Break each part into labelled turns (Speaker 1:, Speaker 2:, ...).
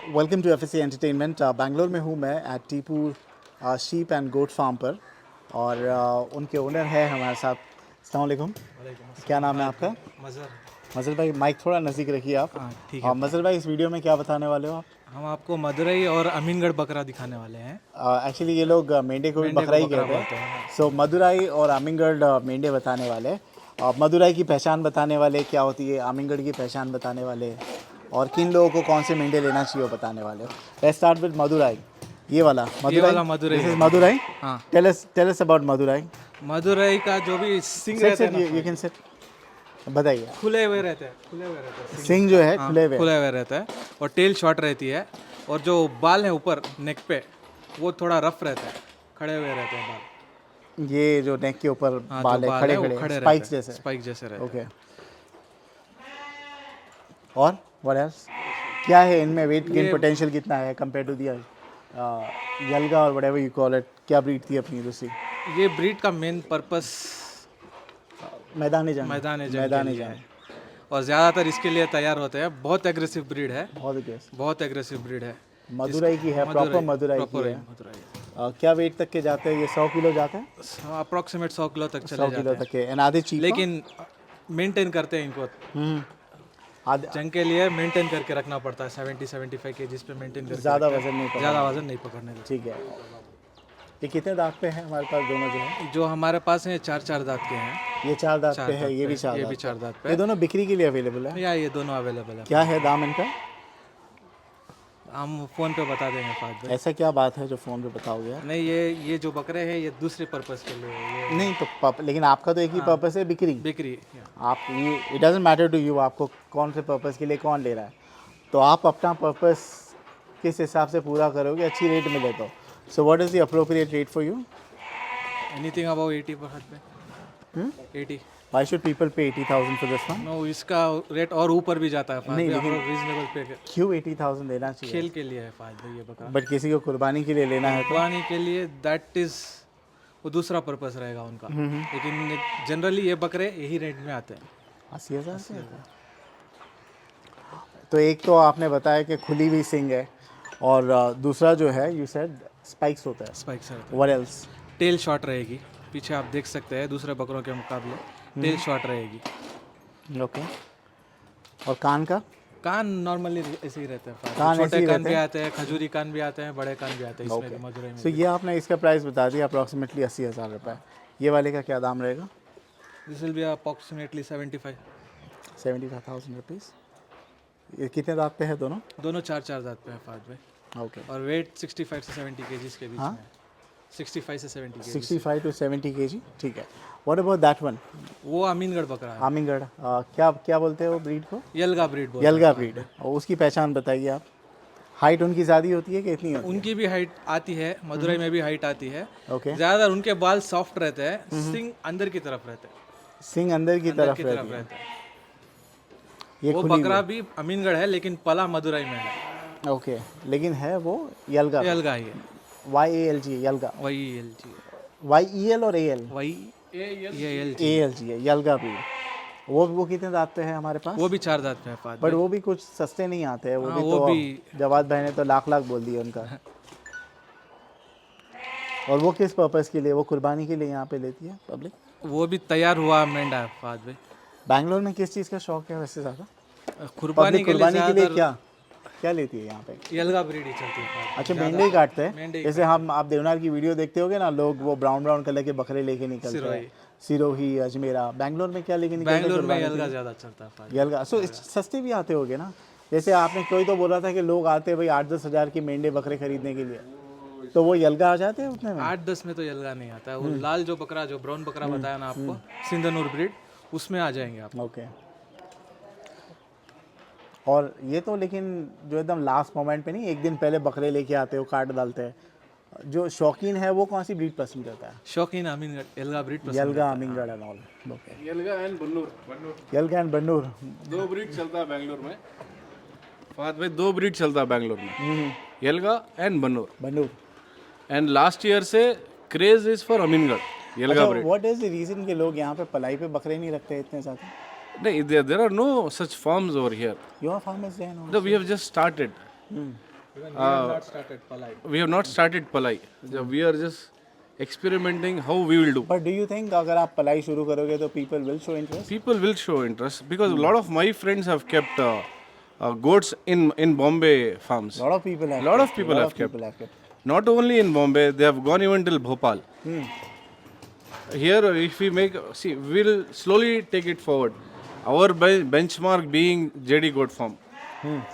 Speaker 1: Welcome to FSC entertainment. Bangalore में हूँ मैं at Tipur sheep and goat farm पर और उनके ओनर है हमारे साथ। अस्सलाम वालेकुम। क्या नाम है आपका?
Speaker 2: मज़र।
Speaker 1: मज़र भाई, माइक थोड़ा नज़दीक रखिए आप।
Speaker 2: हाँ ठीक है।
Speaker 1: मज़र भाई, इस वीडियो में क्या बताने वाले हो आप?
Speaker 2: हम आपको मदुरई और अमीनगढ़ बकरा दिखाने वाले हैं।
Speaker 1: एक्चुअली ये लोग मेंढे को भी
Speaker 2: मेंढे
Speaker 1: बकरा
Speaker 2: को
Speaker 1: ही
Speaker 2: बकरा
Speaker 1: कहते
Speaker 2: बोलते
Speaker 1: हैं।
Speaker 2: हैं।
Speaker 1: सो मदुराई और आमिंगढ़ मेंढे बताने वाले हैं। मदुराई की पहचान बताने वाले क्या होती है, आमिंगढ़ की पहचान बताने वाले हैं, और किन लोगों को कौन से मेंढे लेना चाहिए वो बताने वाले हो। Let's start with Madurai. ये वाला
Speaker 2: मदुरई
Speaker 1: दिस
Speaker 2: है।
Speaker 1: इज मदुराई।
Speaker 2: हाँ,
Speaker 1: tell us about Madurai.
Speaker 2: Madurai का जो भी सिंग
Speaker 1: सेट
Speaker 2: रहते
Speaker 1: सेट
Speaker 2: हैं ना,
Speaker 1: यू कैन सेट। बताइए।
Speaker 2: खुले हुए रहते हैं, खुले हुए रहते हैं
Speaker 1: सिंग जो
Speaker 2: उसका।
Speaker 1: है
Speaker 2: हाँ,
Speaker 1: खुले हुए।
Speaker 2: खुले हुए रहता है और टेल शॉर्ट रहती है, और जो बाल है ऊपर नेक पे वो थोड़ा रफ रहता है, खड़े हुए रहते हैं बाल।
Speaker 1: ये जो नेक के ऊपर
Speaker 2: हाँ, जो
Speaker 1: बाल है
Speaker 2: बाल
Speaker 1: खड़े
Speaker 2: है वो
Speaker 1: खड़े
Speaker 2: खड़े रहते
Speaker 1: स्पाइक्स
Speaker 2: हैं,
Speaker 1: जैसे।
Speaker 2: स्पाइक जैसे रहते
Speaker 1: ओके।
Speaker 2: हैं।
Speaker 1: और व्हाट एल्स? क्या है इनमें वेट गेन
Speaker 2: ये
Speaker 1: पोटेंशियल कितना है कंपेयर टू द यलगा और व्हाटएवर यू कॉल इट? क्या ब्रीड थी अपनी दूसरी?
Speaker 2: ये ब्रीड का मेन पर्पस
Speaker 1: मैदानी जंग।
Speaker 2: मैदान जंग के
Speaker 1: मैदानी
Speaker 2: लिए है,
Speaker 1: जंग।
Speaker 2: और ज़्यादातर इसके लिए तैयार होते हैं। बहुत एग्रेसिव ब्रीड है,
Speaker 1: बहुत केस।
Speaker 2: बहुत एग्रेसिव ब्रीड है।
Speaker 1: मदुरई की है, प्रॉपर मदुरई की
Speaker 2: प्रॉपर
Speaker 1: है।
Speaker 2: मदुरई।
Speaker 1: क्या वेट तक के जाते हैं ये? 100 किलो जाते हैं?
Speaker 2: अप्रॉक्सीमेट 100 किलो तक
Speaker 1: 100
Speaker 2: चले
Speaker 1: किलो
Speaker 2: जाते
Speaker 1: तक
Speaker 2: हैं,
Speaker 1: के। एंड आधे चीपा?
Speaker 2: लेकिन मेंटेन करते हैं इनको।
Speaker 1: हम्म। आधे
Speaker 2: जंग के लिए मेंटेन करके रखना पड़ता है। 70-75 केजीज पे मेंटेन करके
Speaker 1: ज़्यादा
Speaker 2: रखते
Speaker 1: वजन नहीं
Speaker 2: हैं, ज़्यादा
Speaker 1: पकड़ना।
Speaker 2: वजन नहीं पकड़ने देते।
Speaker 1: ठीक है। ये कितने दांत पे है हमारे पास दोनों जो है?
Speaker 2: जो हमारे पास है 4-4 दांत के हैं।
Speaker 1: ये 4 दांत पे
Speaker 2: चार
Speaker 1: है,
Speaker 2: दांत
Speaker 1: ये भी
Speaker 2: पे,
Speaker 1: 4
Speaker 2: ये भी
Speaker 1: दांत
Speaker 2: 4 दांत
Speaker 1: पे।
Speaker 2: पे।
Speaker 1: ये दोनों बिक्री के लिए अवेलेबल है?
Speaker 2: या ये दोनों अवेलेबल है।
Speaker 1: क्या है दाम इनका?
Speaker 2: हम फ़ोन पे बता देंगे फाद भाई।
Speaker 1: ऐसा क्या बात है जो फ़ोन पे बताओगे यार?
Speaker 2: नहीं, ये जो बकरे हैं ये दूसरे पर्पस के लिए है, ये
Speaker 1: नहीं तो लेकिन आपका तो एक ही पर्पस है, बिक्री।
Speaker 2: बिक्री।
Speaker 1: आप ये it doesn't matter to you आपको कौन से पर्पस के लिए कौन ले रहा है। तो आप अपना पर्पस किस हिसाब से पूरा करोगे अच्छी रेट मिले तो। So what is the appropriate rate for you?
Speaker 2: Anything about 80 पर हाथ पे। 80।
Speaker 1: व्हाई शुड पीपल पे 80,000 फॉर दिस वन?
Speaker 2: नो, इसका रेट और ऊपर भी जाता है फाद
Speaker 1: नहीं,
Speaker 2: भाई। हम
Speaker 1: लेकिन
Speaker 2: लोग रीजनेबल पे
Speaker 1: क्यों 80,000 देना चाहिए?
Speaker 2: खेल के लिए है फाद भाई ये बकरा।
Speaker 1: बट किसी को कुर्बानी के लिए लेना है तो?
Speaker 2: कुर्बानी के लिए दैट इज़ वो दूसरा पर्पस रहेगा उनका, लेकिन जनरली ये बकरे यही रेट में आते हैं।
Speaker 1: 80,000 से? तो एक तो आपने बताया कि खुली हुई सिंग है, और दूसरा जो है यू सेड स्पाइक्स होता है।
Speaker 2: स्पाइक्स रहते हैं।
Speaker 1: What else?
Speaker 2: टेल शॉर्ट रहेगी, पीछे आप देख सकते हैं दूसरे बकरों के मुकाबले टेल शॉर्ट रहेगी।
Speaker 1: ओके। और कान का?
Speaker 2: कान नॉर्मली ऐसे ही रहते हैं।
Speaker 1: कान ऐसे
Speaker 2: छोटे
Speaker 1: ही
Speaker 2: कान
Speaker 1: रहते
Speaker 2: भी
Speaker 1: हैं?
Speaker 2: आते हैं, खजूरी कान भी आते हैं, बड़े कान भी आते हैं इसमें, मदुरई में।
Speaker 1: सो ये आपने इसका प्राइस बता दिया अप्रॉक्सीमेटली 80,000 रुपये। ये वाले का क्या दाम रहेगा?
Speaker 2: This will be approximately 75।
Speaker 1: 75,000 rupees. ये कितने दांत पे है दोनों?
Speaker 2: दोनों 4-4 दांत पे है फाद भाई,
Speaker 1: ओके।
Speaker 2: और वेट 65 से 70 केजीज के बीच
Speaker 1: हाँ?
Speaker 2: में है। 65 से 70 केजी।
Speaker 1: 65 to 70 kg। ठीक है। What about that one?
Speaker 2: वो अमीनगढ़ बकरा है।
Speaker 1: आमिंगढ़। क्या क्या बोलते हैं वो ब्रीड को?
Speaker 2: यलगा ब्रीड बोलते
Speaker 1: यलगा
Speaker 2: हैं।
Speaker 1: ब्रीड। और उसकी पहचान बताइए आप। हाइट उनकी ज़्यादा होती है कि इतनी होती
Speaker 2: उनकी भी हाइट आती है, मदुरई में भी हाइट आती है।
Speaker 1: है? ओके।
Speaker 2: ज़्यादातर उनके बाल सॉफ्ट रहते हैं, सिंग अंदर की तरफ रहते हैं।
Speaker 1: सिंग अंदर की तरफ रहती है।
Speaker 2: रहते हैं।
Speaker 1: ये
Speaker 2: वो
Speaker 1: खुली
Speaker 2: बकरा
Speaker 1: हुई
Speaker 2: भी अमीनगढ़ है, लेकिन पला मदुरई में है।
Speaker 1: है। ओके। लेकिन है वो यलगा।
Speaker 2: ये अलगा ही है।
Speaker 1: YALG यलगा।
Speaker 2: वही एलजी,
Speaker 1: YEL और AL?
Speaker 2: वही ये एलजी।
Speaker 1: ALG है यलगा भी। वो कितने दांत पे है हमारे पास?
Speaker 2: वो भी 4 दांत में है फाद
Speaker 1: बट
Speaker 2: भाई।
Speaker 1: वो भी कुछ सस्ते नहीं आते हैं। वो
Speaker 2: हाँ,
Speaker 1: भी
Speaker 2: वो
Speaker 1: तो
Speaker 2: भी
Speaker 1: जवाद भाई ने तो लाख लाख बोल दिया उनका। और वो किस पर्पस के लिए? वो कुर्बानी के लिए यहाँ पे लेती है पब्लिक?
Speaker 2: वो भी तैयार हुआ मेंढा है फाद भाई।
Speaker 1: बैंगलोर में किस चीज़ का शौक है वैसे ज़्यादा?
Speaker 2: कुर्बानी
Speaker 1: पब्लिक
Speaker 2: के लिए
Speaker 1: कुर्बानी के लिए
Speaker 2: ज़्यादातर
Speaker 1: क्या क्या लेती है यहाँ पे?
Speaker 2: यलगा ब्रीड ही चलती है फाद भाई।
Speaker 1: अच्छा, मेंढे ही काटते हैं?
Speaker 2: मेंढे ही
Speaker 1: जैसे हम आप देवनार की वीडियो देखते होगे ना, लोग वो ब्राउन ब्राउन कलर के बकरे लेके निकलते
Speaker 2: सिरोही।
Speaker 1: हैं। सिरोही, अजमेरा। बैंगलोर में क्या लेके निकलते हैं
Speaker 2: बैंगलोर में
Speaker 1: कुर्बानी के
Speaker 2: यलगा
Speaker 1: लिए?
Speaker 2: ज़्यादा चलता है फाद।
Speaker 1: यलगा। सो सस्ते भी आते होगे ना? जैसे आपने कोई तो बोला था कि लोग आते हैं भाई 8-10 हज़ार के मेंढे बकरे खरीदने के लिए, तो वो यलगा आ जाते हैं उतने में?
Speaker 2: 8-10 में तो यलगा नहीं आता है। वो लाल जो बकरा, जो ब्राउन बकरा बताया ना आपको, सिंधनूर ब्रीड, उसमें आ जाएंगे आप।
Speaker 1: ओके। और ये तो लेकिन जो एकदम लास्ट मोमेंट पे नहीं, एक दिन पहले बकरे लेके आते हो, काट डालते हैं। जो शौकीन है वो कौन सी ब्रीड पसंद करता है?
Speaker 2: शौकीन अमीनगढ़ यलगा ब्रीड पसंद
Speaker 1: Yalaga, Amingarh and all. Okay.
Speaker 3: Yalaga and Bannur
Speaker 1: Yalaga and Bannur.
Speaker 3: दो ब्रीड चलता है बैंगलोर में। फहद भाई, दो ब्रीड चलता है बैंगलोर में, Yalaga and Bannur.
Speaker 1: Bannur.
Speaker 3: And last year से craze is for Amingarh Yalaga breed.
Speaker 1: What is the reason कि लोग यहाँ पे पलाई पे बकरे नहीं रखते इतने ज़्यादा?
Speaker 3: नहीं, there are no such farms over here.
Speaker 1: Your farm is there?
Speaker 3: We have just started.
Speaker 2: not started Palai.
Speaker 3: We have not started Palai. We are just experimenting how we will do.
Speaker 1: But do you think अगर आप पलाई शुरू करोगे तो people will show interest?
Speaker 3: People will show interest because a lot of my friends have kept goats in Bombay farms.
Speaker 1: Lot of people have
Speaker 3: Lot of people have kept. Not only in Bombay, they have gone even till Bhopal. Here, if we make, see, we'll slowly take it forward. Our benchmark being JD Goat Farm.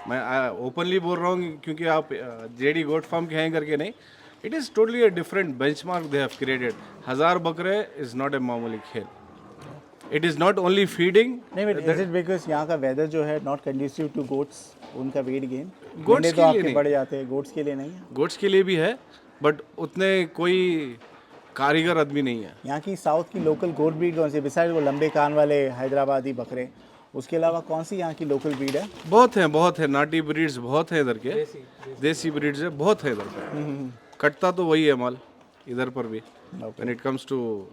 Speaker 3: मैं openly बोल रहा हूँ क्योंकि आप JD Goat Farm के हैं करके नहीं. It is totally a different benchmark they have created. 1000 बकरे is not a मामूली खेल. It is not only feeding.
Speaker 1: नहीं बट इज इट बिकॉज यहाँ का वेदर जो है नॉट कंड्यूसिव टू गोट्स, उनका वेट गेन?
Speaker 3: Goats
Speaker 1: तो
Speaker 3: के लिए
Speaker 1: आपके
Speaker 3: नहीं.
Speaker 1: बढ़ जाते हैं, गोट्स के लिए नहीं है.
Speaker 3: गोट्स के लिए भी है, बट उतने कोई कारीगर आदमी नहीं है.
Speaker 1: यहाँ की साउथ की लोकल गोट ब्रीड कौन सी, बिसाइड वो लंबे कान वाले हैदराबादी बकरे, उसके अलावा कौन सी यहाँ की लोकल ब्रीड है?
Speaker 3: बहुत है. नाटी ब्रीड्स बहुत है इधर के. देसी ब्रीड्स है बहुत है इधर पे. कटता तो वही है माल इधर पर भी. व्हेन इट कम्स टू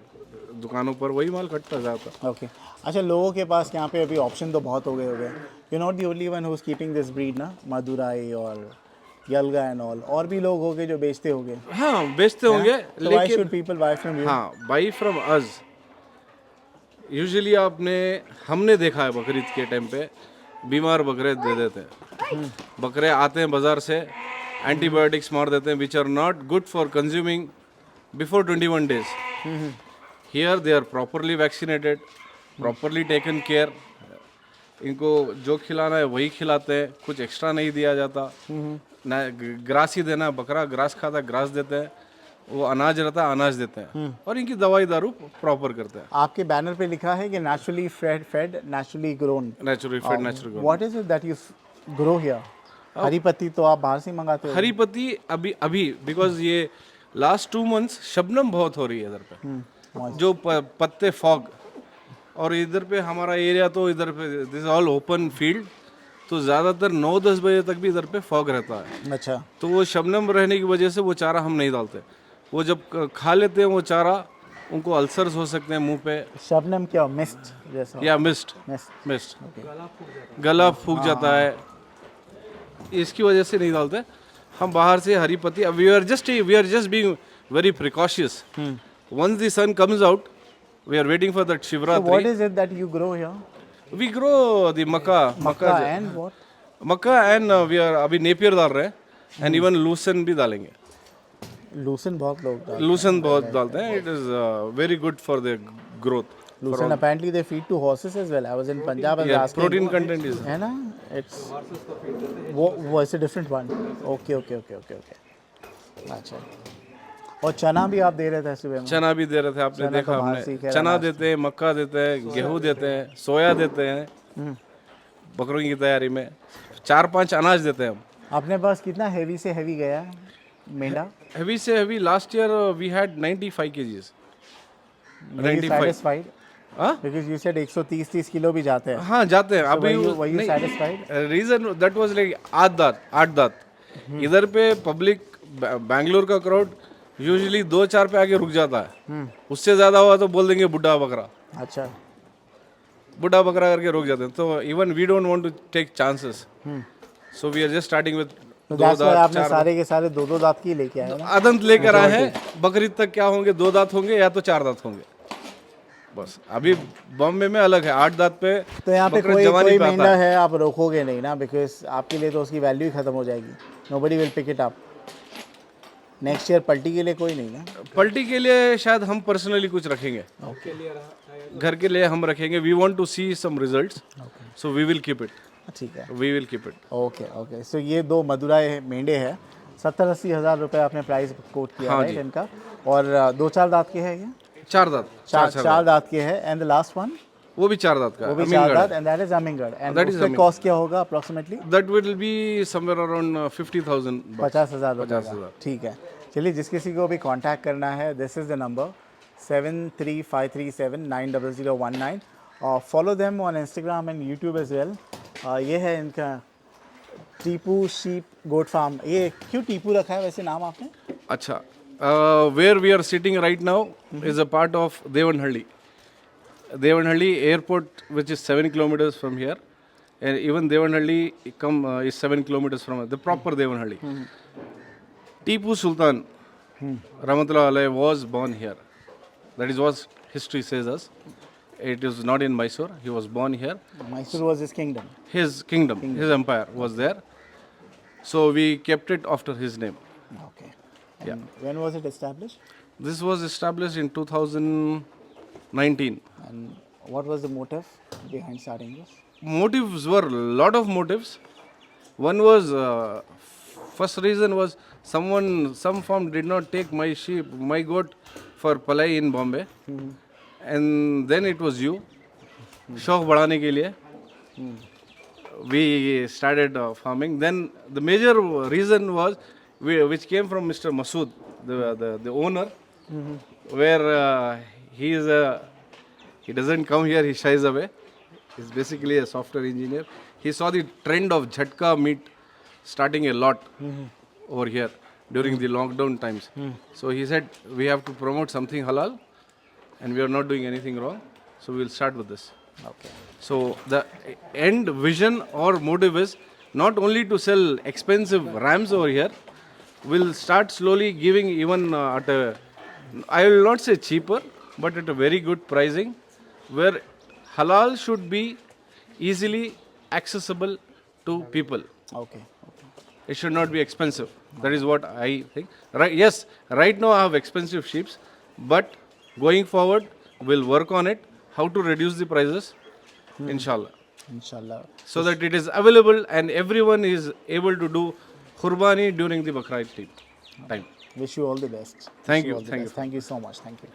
Speaker 3: दुकानों पर वही माल कटता जाता.
Speaker 1: ओके. अच्छा, लोगों के पास यहाँ पे अभी ऑप्शन तो बहुत हो गए. You not the only one who is keeping this breed ना, मदुराई और यलगा एंड ऑल, और भी लोग होंगे जो बेचते होंगे.
Speaker 3: हाँ बेचते होंगे,
Speaker 1: So why
Speaker 3: लेकिन
Speaker 1: should people buy from you?
Speaker 3: हाँ बाई फ्रॉम अस. यूजुअली हमने देखा है बकरीद के टाइम पे बीमार बकरे दे देते हैं. बकरे आते हैं बाजार से, एंटीबायोटिक्स मार देते हैं which are not good for consuming before 21 days. Here they are properly vaccinated, properly taken care. इनको जो खिलाना है वही खिलाते हैं, कुछ एक्स्ट्रा नहीं दिया जाता. ना ग्रास ही देना, बकरा ग्रास खाता ग्रास देते हैं, वो अनाज रहता है अनाज देते हैं, और इनकी दवाई दारू प्रॉपर करते हैं.
Speaker 1: आपके बैनर पे लिखा है कि naturally fed naturally grown.
Speaker 3: Naturally fed natural.
Speaker 1: What is it that you grow here? हरी पत्ती तो आप बाहर से मंगाते हो?
Speaker 3: हरी पत्ती अभी बिकॉज ये लास्ट 2 months शबनम बहुत हो रही है इधर पे. जो पत्ते फॉग, और इधर पे हमारा एरिया तो इधर पे दिस ऑल ओपन फील्ड, तो ज़्यादातर 9-10 बजे तक भी इधर पे फॉग रहता है.
Speaker 1: अच्छा.
Speaker 3: तो वो शबनम रहने की वजह से वो चारा हम नहीं डालते. वो जब खा लेते हैं वो चारा, उनको अल्सर्स हो सकते हैं मुंह पे,
Speaker 1: शबनम क्या, मिस्ट जैसा?
Speaker 3: या मिस्ट गला फूक जाता है, इसकी वजह से नहीं डालते. हम बाहर से हरी पत्ती, we are just being very precautious. Once the sun comes out, we are waiting for that
Speaker 1: So
Speaker 3: Shivratri.
Speaker 1: what is it that you grow here?
Speaker 3: We grow the makka
Speaker 1: And what?
Speaker 3: Makka and we are अभी Napier डाल रहे हैं, and even लूसन भी डालेंगे.
Speaker 1: लूसन बहुत लोग डालते
Speaker 3: लूसन बहुत डालते हैं. It is very good for the growth.
Speaker 1: हैं. Lucerne apparently they feed to horses as well. I was in Punjab and asking.
Speaker 3: Protein content is.
Speaker 1: है ना? It's वो it's a different one. Okay. अच्छा. और चना भी आप दे रहे थे सुबह में?
Speaker 3: चना भी दे रहे थे, आपने देखा.
Speaker 1: तो बाहर
Speaker 3: हमने
Speaker 1: से ही कह
Speaker 3: चना देते हैं, मक्का देते हैं, गेहूं देते हैं, सोया देते हैं. बकरों की तैयारी में 4-5 अनाज देते हैं हम.
Speaker 1: अपने पास कितना हैवी से हैवी गया है मेंढा?
Speaker 3: हैवी से heavy last year we had 95 kgs. 95.
Speaker 1: satisfied?
Speaker 3: हाँ
Speaker 1: Because you said 130-30 किलो भी जाते हैं.
Speaker 3: हाँ जाते हैं. अभी
Speaker 1: were you satisfied?
Speaker 3: Reason that was like 8 दांत. इधर पे पब्लिक बैंगलोर का क्राउड यूजुअली 2-4 पे आके रुक जाता है. उससे ज्यादा हुआ तो बोल देंगे बुढ़ा बकरा.
Speaker 1: अच्छा.
Speaker 3: बुढ़ा बकरा करके रुक जाते हैं. तो even we don't want to take chances, so we are just starting with
Speaker 1: तो
Speaker 3: 2
Speaker 1: that's why
Speaker 3: दांत
Speaker 1: आपने
Speaker 3: 4
Speaker 1: सारे के सारे 2-2 दांत की लेके आए ना?
Speaker 3: आदंत लेकर आए हैं. बकरीद तक क्या होंगे, 2 दांत होंगे या तो 4 दांत होंगे बस. अभी बॉम्बे में अलग है, 8 दांत पे
Speaker 1: तो यहाँ पे
Speaker 3: बकरा
Speaker 1: कोई
Speaker 3: जवानी पे आता
Speaker 1: मेंढा
Speaker 3: है.
Speaker 1: है आप रोकोगे नहीं ना, बिकॉज आपके लिए तो उसकी वैल्यू ही खत्म हो जाएगी. Nobody will pick it up. Next year पलटी के लिए कोई नहीं ना?
Speaker 3: पलटी के लिए शायद हम पर्सनली कुछ रखेंगे, घर के लिए हम रखेंगे. We want to see some results, so we will keep it.
Speaker 1: ठीक है.
Speaker 3: We will keep it.
Speaker 1: Okay. So ये 2 मदुराई मेंढे हैं. 70-80 हज़ार रुपये आपने प्राइस कोट किया
Speaker 3: हाँ
Speaker 1: है
Speaker 3: जी.
Speaker 1: इनका. और 2-4 दांत के हैं ये?
Speaker 3: 4 दांत.
Speaker 1: 4 दांत के हैं. And the last one?
Speaker 3: वो भी 4 दांत का.
Speaker 1: वो भी 4 दांत. And that is Amingarh. And उसका कॉस्ट क्या होगा approximately?
Speaker 3: That will be somewhere around 50,000.
Speaker 1: 50,000 रुपये.
Speaker 3: 50,000.
Speaker 1: ठीक है. चलिए, जिस किसी को भी कांटेक्ट करना है, दिस इज़ द नंबर 7353790019. और follow them on Instagram and YouTube as well. ये है इनका टीपू शीप गोट फार्म. ये क्यों टीपू रखा है वैसे नाम आपने?
Speaker 3: अच्छा, where we are sitting right now is a part of Devanahalli. Devanhalli airport, which is 7 kilometers from here, And even Devanhalli is 7 kilometers from the proper Devanhalli. Tipu Sultan, Rahmatullah Alayhi, was born here. That is what history says us. It is not in Mysore. He was born here.
Speaker 1: Mysore was his kingdom.
Speaker 3: His kingdom, his empire was there. So we kept it after his name.
Speaker 1: Okay. And when was it established?
Speaker 3: This was established in 2019.
Speaker 1: And what was the motive behind starting this?
Speaker 3: Motives were a lot of motives. One was first reason was some farm did not take my goat for palai in Bombay, and then it was you. शौक बढ़ाने के लिए we started farming. Then the major reason was which came from Mr. Masood, the owner, where he doesn't come here, he shies away. He's basically a software engineer. He saw the trend of jhatka meat starting a lot over here during the lockdown times. So he said, we have to promote something halal and we are not doing anything wrong. So we'll start with this.
Speaker 1: Okay.
Speaker 3: So the end vision or motive is not only to sell expensive rams over here, we'll start slowly giving even at a, I will not say cheaper, but at a very good pricing, where halal should be easily accessible to people.
Speaker 1: Okay.
Speaker 3: It should not be expensive. That is what I think. Right? Yes, right now I have expensive sheep, but going forward, we'll work on it. How to reduce the prices, inshallah.
Speaker 1: Inshallah.
Speaker 3: So that it is available and everyone is able to do Qurbani during the Bakra Eid time.
Speaker 1: Wish you all the best.
Speaker 3: Thank
Speaker 1: Wish
Speaker 3: you,
Speaker 1: all the
Speaker 3: thank
Speaker 1: best.
Speaker 3: you.
Speaker 1: Thank you so much. Thank you.